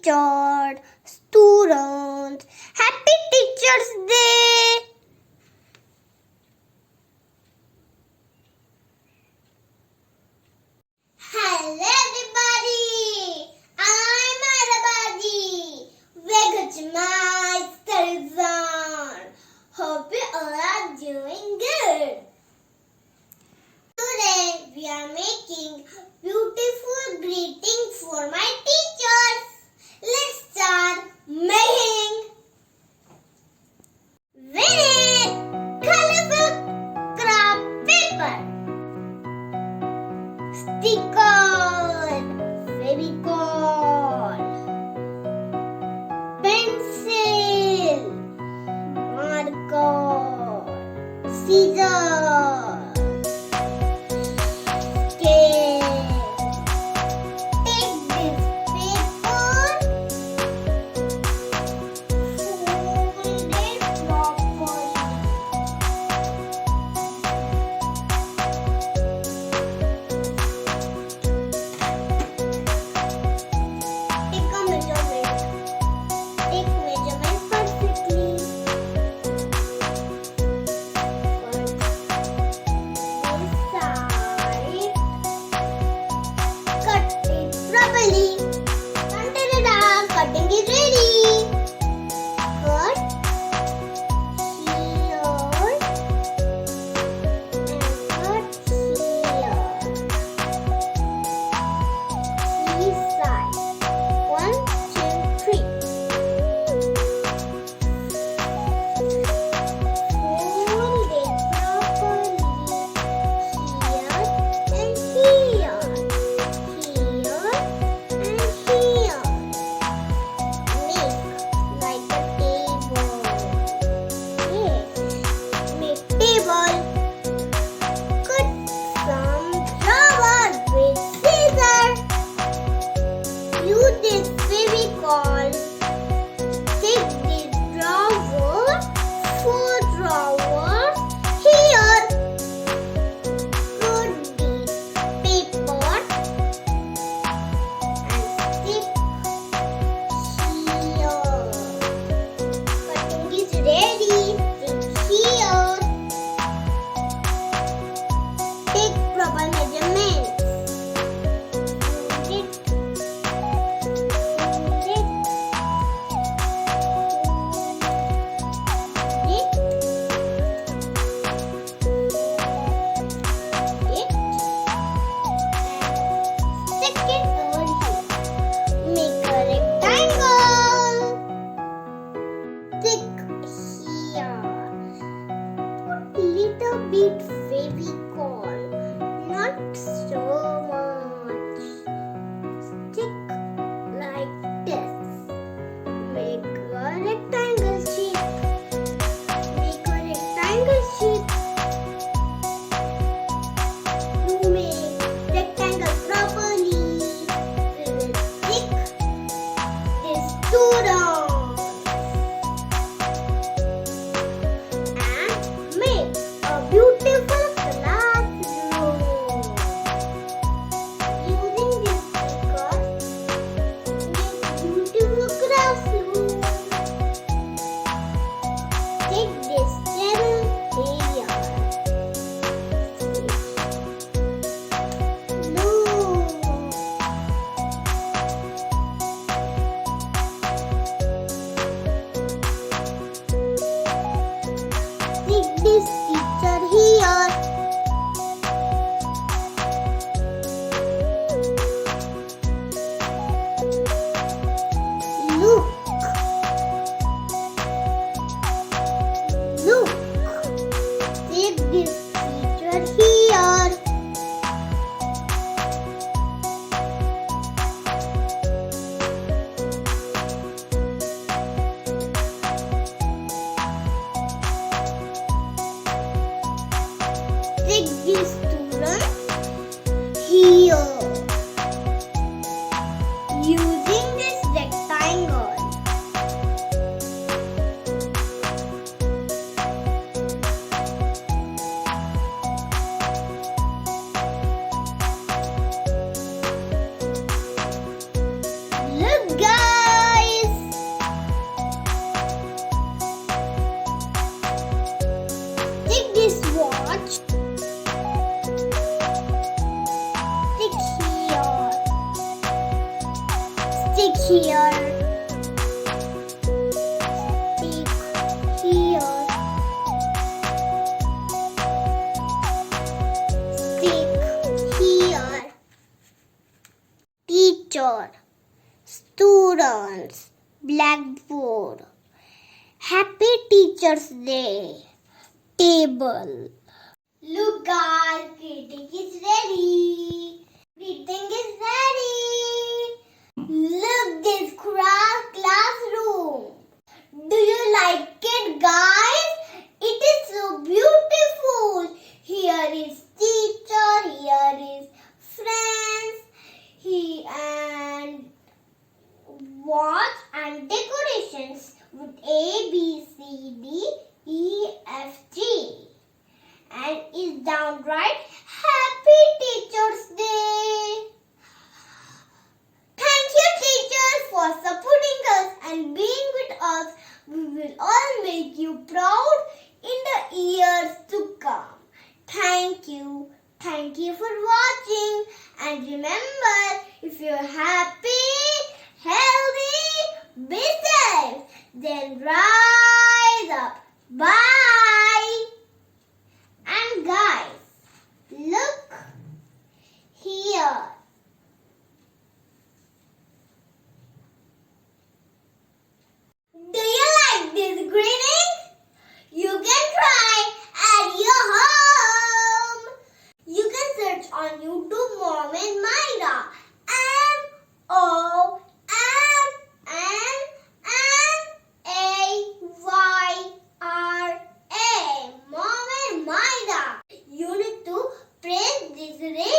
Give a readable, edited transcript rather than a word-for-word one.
teacher, students, happy Teachers Day! Hello everybody! I'm Arabadi. Welcome to my study zone. Hope you all are doing good. Today we are making beautiful greetings for my teachers. Let's start making. We need colorful craft paper, sticker, fevicol, pencil, marker, scissors, scale. Take this paper, fold it properly. Take a measurement. Take measurement perfectly. First, this side. Cut it properly. Ta-da-da-da, cutting is ready. Cut here and cut here. Three sides. 1, 2, 3. Fold it properly here and here. Here and here. Make like a table. Yes, make table. Cut some drawers with scissors. Use this fevicol. Take this drawer, 4 drawers here. Cut this paper and stick here. Cutting is ready. Stick here. Take proper measurements. Use it. Stick here. Stick here. Stick here. Teacher, students, blackboard. Happy Teachers Day. Table. Look guys, greeting is ready. Greeting is ready. Look this classroom. Do you like it guys? It is so beautiful. Here is teacher, here is friends, and watch and decorations with A, B, C, D, E, F, G. And is downright Happy Teachers Day. Thank you teachers for supporting us and being with us. We will all make you proud in the years to come. Thank you. Thank you for watching. And remember, if you're happy, healthy, be safe, then rise up. Bye. And guys, look here. Do you like this greeting? You can try at your home. You can search on YouTube Mom and Myra. Mom and Myra. You need to press this red